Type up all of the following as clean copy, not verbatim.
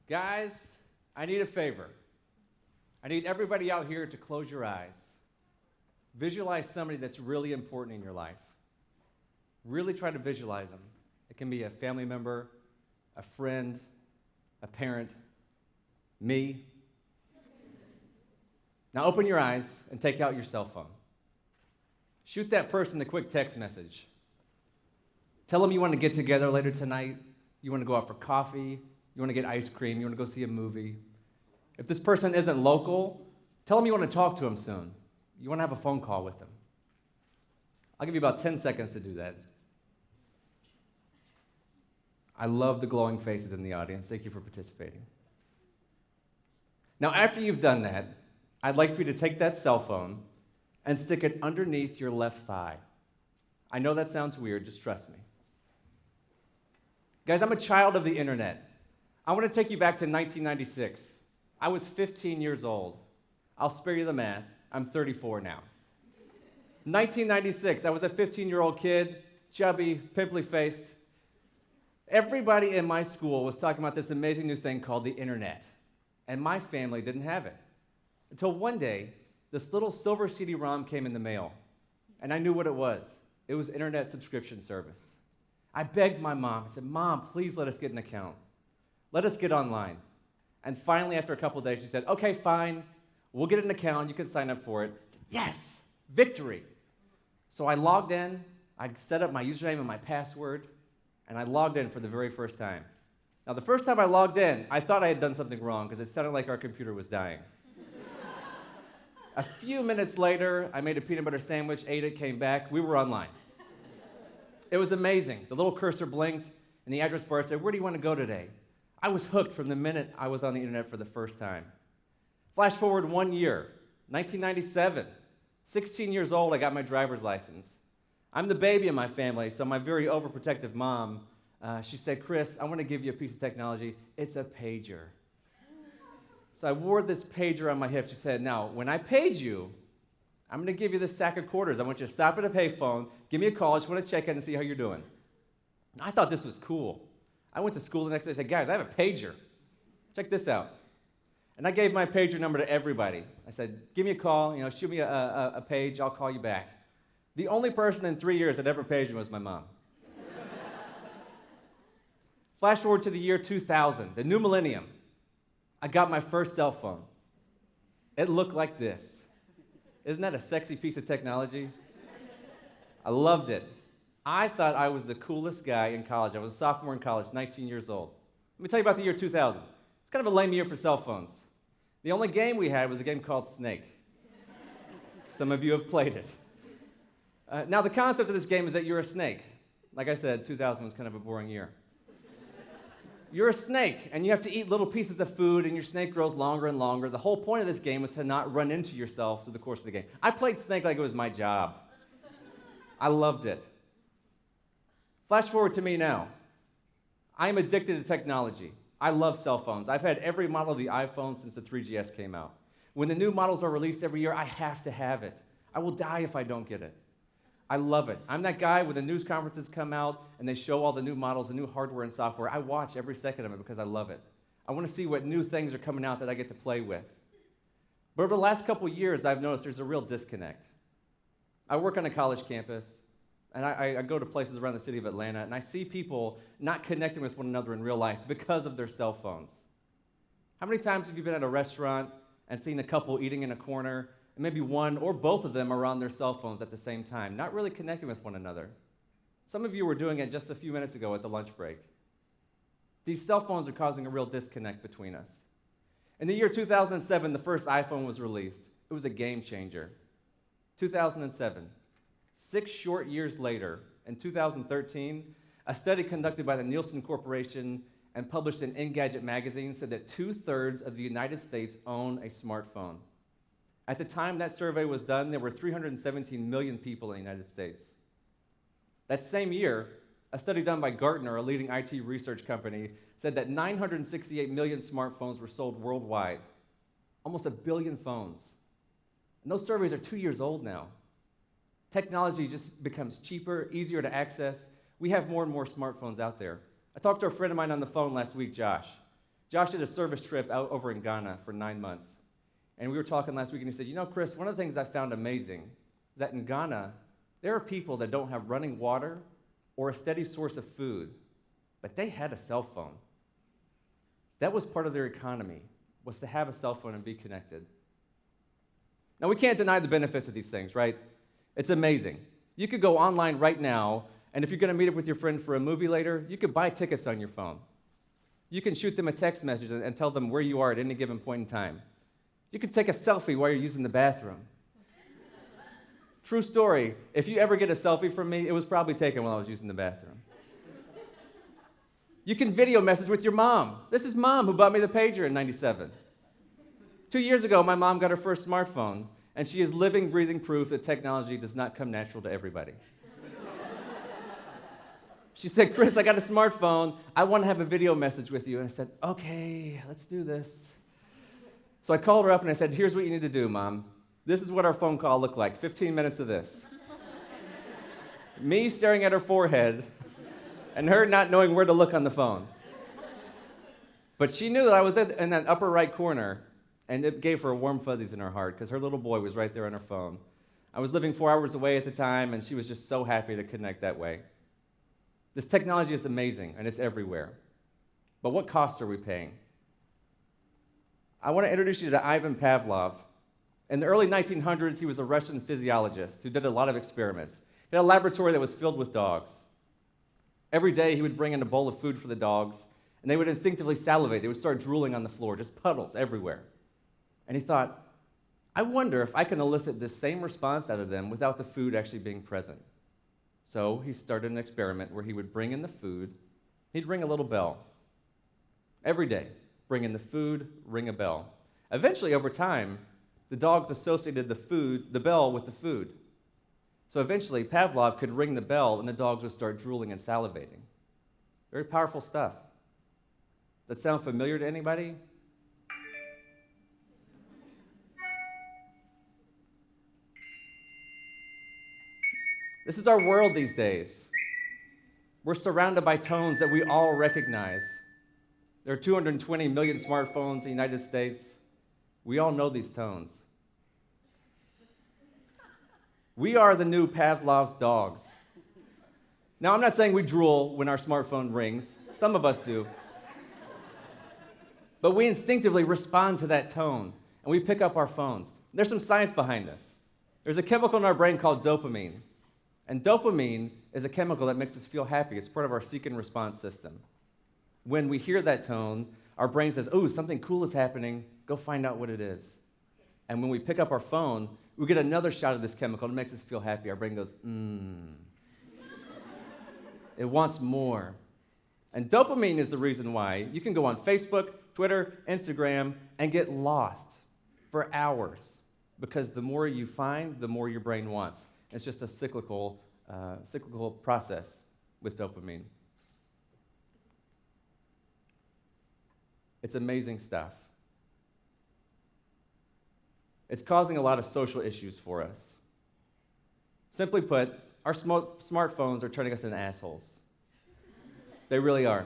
Guys, I need a favor. I need everybody out here to close your eyes. Visualize somebody that's really important in your life. Really try to visualize them. It can be a family member, a friend, a parent, me. Now open your eyes and take out your cell phone. Shoot that person a quick text message. Tell them you want to get together later tonight. You want to go out for coffee. You want to get ice cream. You want to go see a movie. If this person isn't local, tell them you want to talk to them soon. You want to have a phone call with them. I'll give you about 10 seconds to do that. I love the glowing faces in the audience. Thank you for participating. Now, after you've done that, I'd like for you to take that cell phone and stick it underneath your left thigh. I know that sounds weird, just trust me. Guys, I'm a child of the internet. I want to take you back to 1996. I was 15 years old. I'll spare you the math. I'm 34 now. 1996, I was a 15-year-old kid, chubby, pimply-faced. Everybody in my school was talking about this amazing new thing called the internet, and my family didn't have it. Until one day, this little silver CD-ROM came in the mail, and I knew what it was. It was internet subscription service. I begged my mom. I said, "Mom, please let us get an account. Let us get online." And finally, after a couple of days, she said, "Okay, fine. We'll get an account. You can sign up for it." I said, "Yes, victory." So I logged in. I set up my username and my password, and I logged in for the very first time. Now, the first time I logged in, I thought I had done something wrong because it sounded like our computer was dying. A few minutes later, I made a peanut butter sandwich, ate it, came back. We were online. It was amazing. The little cursor blinked, and the address bar said, "Where do you want to go today?" I was hooked from the minute I was on the internet for the first time. Flash forward 1 year, 1997. 16 years old, I got my driver's license. I'm the baby in my family, so my very overprotective mom, she said, "Chris, I want to give you a piece of technology. It's a pager." So I wore this pager on my hip. She said, "Now, when I paid you, I'm going to give you this sack of quarters. I want you to stop at a payphone, give me a call. I just want to check in and see how you're doing." I thought this was cool. I went to school the next day and said, "Guys, I have a pager. Check this out." And I gave my pager number to everybody. I said, "Give me a call, shoot me a page, I'll call you back." The only person in 3 years that ever paged me was my mom. Flash forward to the year 2000, the new millennium. I got my first cell phone. It looked like this. Isn't that a sexy piece of technology? I loved it. I thought I was the coolest guy in college. I was a sophomore in college, 19 years old. Let me tell you about the year 2000. It's kind of a lame year for cell phones. The only game we had was a game called Snake. Some of you have played it. Now, the concept of this game is that you're a snake. Like I said, 2000 was kind of a boring year. You're a snake, and you have to eat little pieces of food, and your snake grows longer and longer. The whole point of this game was to not run into yourself through the course of the game. I played Snake like it was my job. I loved it. Flash forward to me now. I am addicted to technology. I love cell phones. I've had every model of the iPhone since the 3GS came out. When the new models are released every year, I have to have it. I will die if I don't get it. I love it. I'm that guy when the news conferences come out and they show all the new models, the new hardware and software. I watch every second of it because I love it. I want to see what new things are coming out that I get to play with. But over the last couple years, I've noticed there's a real disconnect. I work on a college campus, and I go to places around the city of Atlanta, and I see people not connecting with one another in real life because of their cell phones. How many times have you been at a restaurant and seen a couple eating in a corner, and maybe one or both of them are on their cell phones at the same time, not really connecting with one another? Some of you were doing it just a few minutes ago at the lunch break. These cell phones are causing a real disconnect between us. In the year 2007, the first iPhone was released. It was a game changer. 2007. 6 short years later, in 2013, a study conducted by the Nielsen Corporation and published in Engadget magazine said that 2/3 of the United States own a smartphone. At the time that survey was done, there were 317 million people in the United States. That same year, a study done by Gartner, a leading IT research company, said that 968 million smartphones were sold worldwide, almost 1 billion phones. And those surveys are 2 years old now. Technology just becomes cheaper, easier to access. We have more and more smartphones out there. I talked to a friend of mine on the phone last week, Josh. Josh did a service trip out over in Ghana for 9 months. And we were talking last week, and he said, Chris, one of the things I found amazing is that in Ghana, there are people that don't have running water or a steady source of food, but they had a cell phone. That was part of their economy, was to have a cell phone and be connected. Now, we can't deny the benefits of these things, right? It's amazing. You could go online right now, and if you're going to meet up with your friend for a movie later, you could buy tickets on your phone. You can shoot them a text message and tell them where you are at any given point in time. You can take a selfie while you're using the bathroom. True story, if you ever get a selfie from me, it was probably taken while I was using the bathroom. You can video message with your mom. This is Mom who bought me the pager in '97. 2 years ago, my mom got her first smartphone, and she is living, breathing proof that technology does not come natural to everybody. She said, Chris, I got a smartphone. I want to have a video message with you. And I said, okay, let's do this. So I called her up and I said, here's what you need to do, Mom. This is what our phone call looked like, 15 minutes of this. Me staring at her forehead and her not knowing where to look on the phone. But she knew that I was in that upper right corner, and it gave her warm fuzzies in her heart because her little boy was right there on her phone. I was living 4 hours away at the time, and she was just so happy to connect that way. This technology is amazing, and it's everywhere. But what costs are we paying? I want to introduce you to Ivan Pavlov. In the early 1900s, he was a Russian physiologist who did a lot of experiments. He had a laboratory that was filled with dogs. Every day, he would bring in a bowl of food for the dogs, and they would instinctively salivate. They would start drooling on the floor, just puddles everywhere. And he thought, I wonder if I can elicit this same response out of them without the food actually being present. So he started an experiment where he would bring in the food. He'd ring a little bell. Every day, bring in the food, ring a bell. Eventually, over time, the dogs associated the bell with the food. So eventually, Pavlov could ring the bell, and the dogs would start drooling and salivating. Very powerful stuff. Does that sound familiar to anybody? This is our world these days. We're surrounded by tones that we all recognize. There are 220 million smartphones in the United States. We all know these tones. We are the new Pavlov's dogs. Now, I'm not saying we drool when our smartphone rings. Some of us do. But we instinctively respond to that tone, and we pick up our phones. There's some science behind this. There's a chemical in our brain called dopamine. And dopamine is a chemical that makes us feel happy. It's part of our seek and response system. When we hear that tone, our brain says, oh, something cool is happening. Go find out what it is. And when we pick up our phone, we get another shot of this chemical. It makes us feel happy. Our brain goes, It wants more. And dopamine is the reason why you can go on Facebook, Twitter, Instagram, and get lost for hours. Because the more you find, the more your brain wants. It's just a cyclical process with dopamine. It's amazing stuff. It's causing a lot of social issues for us. Simply put, our smartphones are turning us into assholes. They really are.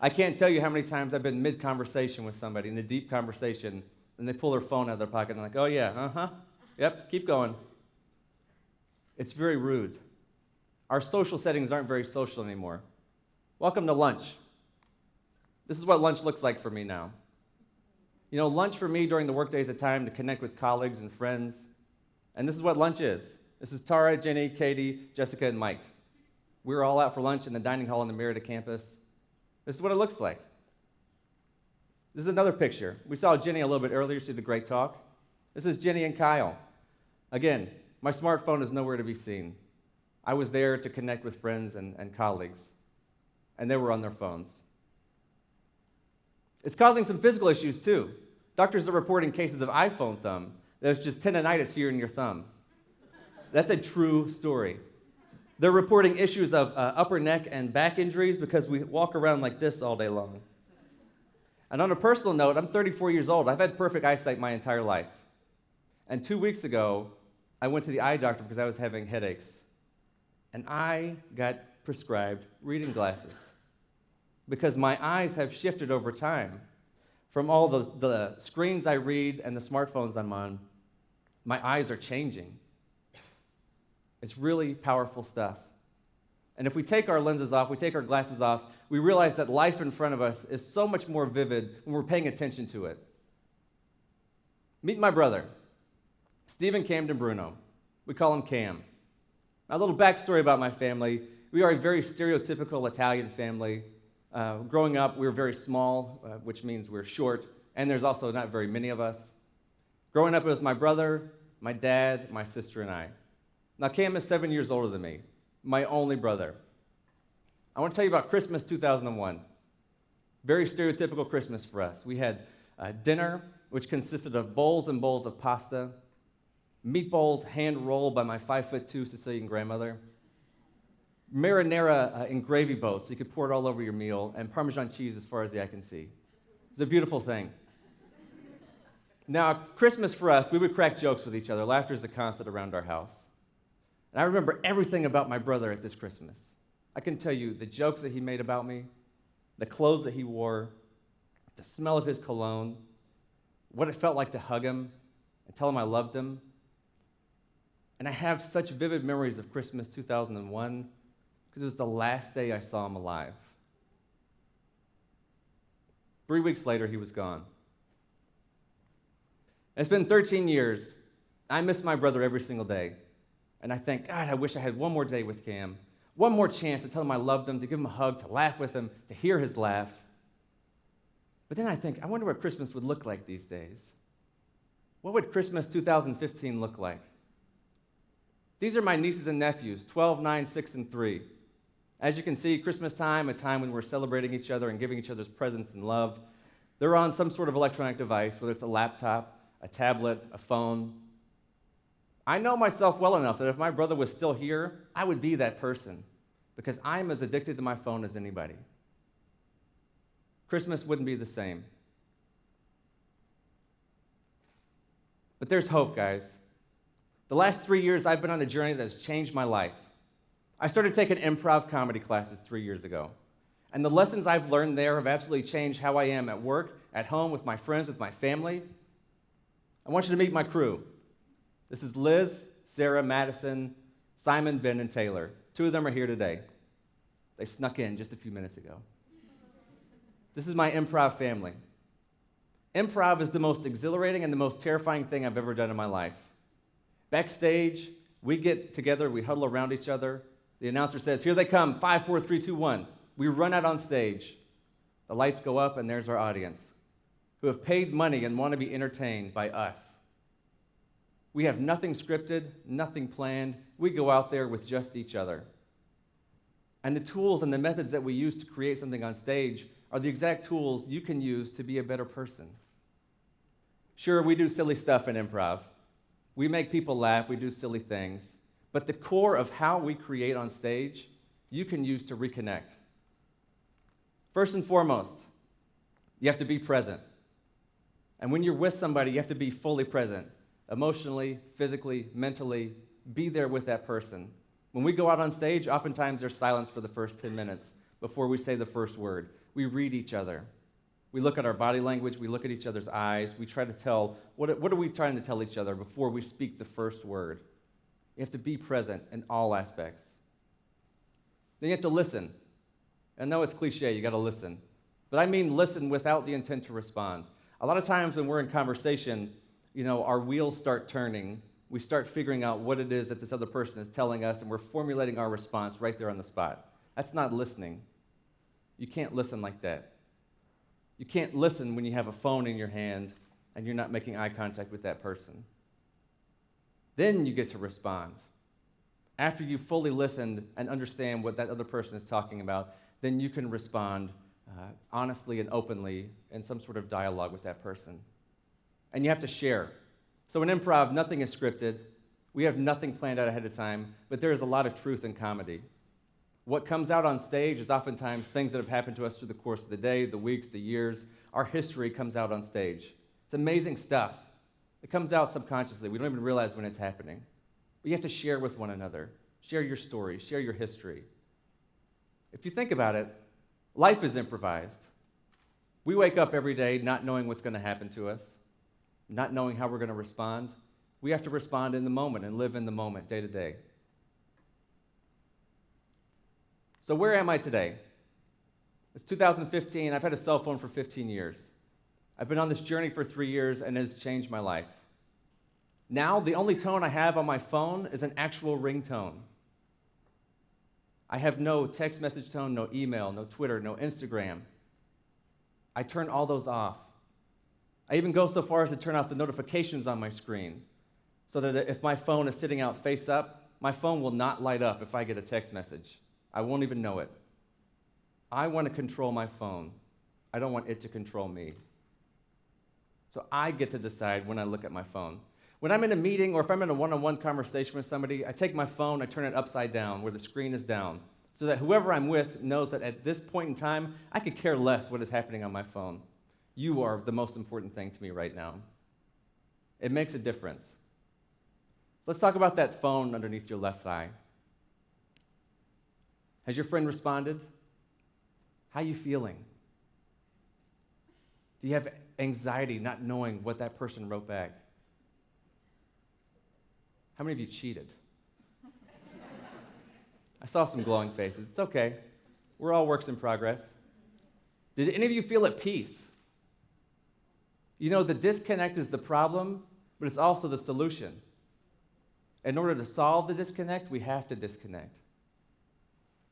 I can't tell you how many times I've been mid-conversation with somebody, in a deep conversation, and they pull their phone out of their pocket, and I'm like, oh yeah, yep, keep going. It's very rude. Our social settings aren't very social anymore. Welcome to lunch. This is what lunch looks like for me now. You know, lunch for me during the workday is a time to connect with colleagues and friends. And this is what lunch is. This is Tara, Jenny, Katie, Jessica, and Mike. We're all out for lunch in the dining hall on the Merida campus. This is what it looks like. This is another picture. We saw Jenny a little bit earlier. She did a great talk. This is Jenny and Kyle. Again, my smartphone is nowhere to be seen. I was there to connect with friends and colleagues, and they were on their phones. It's causing some physical issues, too. Doctors are reporting cases of iPhone thumb. There's just tendonitis here in your thumb. That's a true story. They're reporting issues of upper neck and back injuries because we walk around like this all day long. And on a personal note, I'm 34 years old. I've had perfect eyesight my entire life. And 2 weeks ago, I went to the eye doctor because I was having headaches. And I got prescribed reading glasses because my eyes have shifted over time. From all the screens I read and the smartphones I'm on, my eyes are changing. It's really powerful stuff. And if we take our lenses off, we take our glasses off, we realize that life in front of us is so much more vivid when we're paying attention to it. Meet my brother, Stephen Camden Bruno. We call him Cam. A little backstory about my family. We are a very stereotypical Italian family. Growing up, we were very small, which means we're short, and there's also not very many of us. Growing up, it was my brother, my dad, my sister, and I. Now, Cam is 7 years older than me, my only brother. I want to tell you about Christmas 2001. Very stereotypical Christmas for us. We had dinner, which consisted of bowls and bowls of pasta, meatballs hand-rolled by my 5'2" Sicilian grandmother, marinara in gravy boats, so you could pour it all over your meal, and Parmesan cheese as far as the eye can see. It's a beautiful thing. Now, Christmas for us, we would crack jokes with each other. Laughter is a constant around our house. And I remember everything about my brother at this Christmas. I can tell you the jokes that he made about me, the clothes that he wore, the smell of his cologne, what it felt like to hug him and tell him I loved him. And I have such vivid memories of Christmas 2001 because it was the last day I saw him alive. 3 weeks later, he was gone. And it's been 13 years. I miss my brother every single day. And I think, God, I wish I had one more day with Cam, one more chance to tell him I loved him, to give him a hug, to laugh with him, to hear his laugh. But then I think, I wonder what Christmas would look like these days. What would Christmas 2015 look like? These are my nieces and nephews, 12, 9, 6, and 3. As you can see, Christmas time, a time when we're celebrating each other and giving each other's presents and love. They're on some sort of electronic device, whether it's a laptop, a tablet, a phone. I know myself well enough that if my brother was still here, I would be that person because I'm as addicted to my phone as anybody. Christmas wouldn't be the same. But there's hope, guys. The last 3 years, I've been on a journey that has changed my life. I started taking improv comedy classes 3 years ago. And the lessons I've learned there have absolutely changed how I am at work, at home, with my friends, with my family. I want you to meet my crew. This is Liz, Sarah, Madison, Simon, Ben, and Taylor. 2 of them are here today. They snuck in just a few minutes ago. This is my improv family. Improv is the most exhilarating and the most terrifying thing I've ever done in my life. Backstage, we get together, we huddle around each other. The announcer says, "Here they come, 5, 4, 3, 2, 1. We run out on stage. The lights go up, and there's our audience, who have paid money and want to be entertained by us. We have nothing scripted, nothing planned. We go out there with just each other. And the tools and the methods that we use to create something on stage are the exact tools you can use to be a better person. Sure, we do silly stuff in improv. We make people laugh, we do silly things. But the core of how we create on stage, you can use to reconnect. First and foremost, you have to be present. And when you're with somebody, you have to be fully present. Emotionally, physically, mentally, be there with that person. When we go out on stage, oftentimes there's silence for the first 10 minutes before we say the first word. We read each other. We look at our body language, we look at each other's eyes, we try to tell, what are we trying to tell each other before we speak the first word? You have to be present in all aspects. Then you have to listen. I know it's cliche, you gotta listen. But I mean listen without the intent to respond. A lot of times when we're in conversation, our wheels start turning. We start figuring out what it is that this other person is telling us, and we're formulating our response right there on the spot. That's not listening. You can't listen like that. You can't listen when you have a phone in your hand and you're not making eye contact with that person. Then you get to respond. After you've fully listened and understand what that other person is talking about, then you can respond honestly and openly in some sort of dialogue with that person. And you have to share. So in improv, nothing is scripted. We have nothing planned out ahead of time, but there is a lot of truth in comedy. What comes out on stage is oftentimes things that have happened to us through the course of the day, the weeks, the years. Our history comes out on stage. It's amazing stuff. It comes out subconsciously. We don't even realize when it's happening. But you have to share with one another. Share your story. Share your history. If you think about it, life is improvised. We wake up every day not knowing what's going to happen to us, not knowing how we're going to respond. We have to respond in the moment and live in the moment day to day. So where am I today? It's 2015. I've had a cell phone for 15 years. I've been on this journey for 3 years, and it has changed my life. Now, the only tone I have on my phone is an actual ringtone. I have no text message tone, no email, no Twitter, no Instagram. I turn all those off. I even go so far as to turn off the notifications on my screen so that if my phone is sitting out face up, my phone will not light up if I get a text message. I won't even know it. I want to control my phone. I don't want it to control me. So I get to decide when I look at my phone. When I'm in a meeting or if I'm in a one-on-one conversation with somebody, I take my phone, I turn it upside down where the screen is down so that whoever I'm with knows that at this point in time, I could care less what is happening on my phone. You are the most important thing to me right now. It makes a difference. Let's talk about that phone underneath your left eye. Has your friend responded? How are you feeling? Do you have anxiety not knowing what that person wrote back? How many of you cheated? I saw some glowing faces. It's okay. We're all works in progress. Did any of you feel at peace? You know, the disconnect is the problem, but it's also the solution. In order to solve the disconnect, we have to disconnect.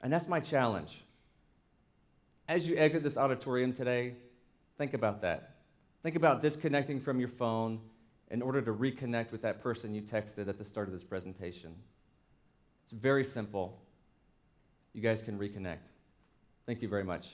And that's my challenge. As you exit this auditorium today, think about that. Think about disconnecting from your phone in order to reconnect with that person you texted at the start of this presentation. It's very simple. You guys can reconnect. Thank you very much.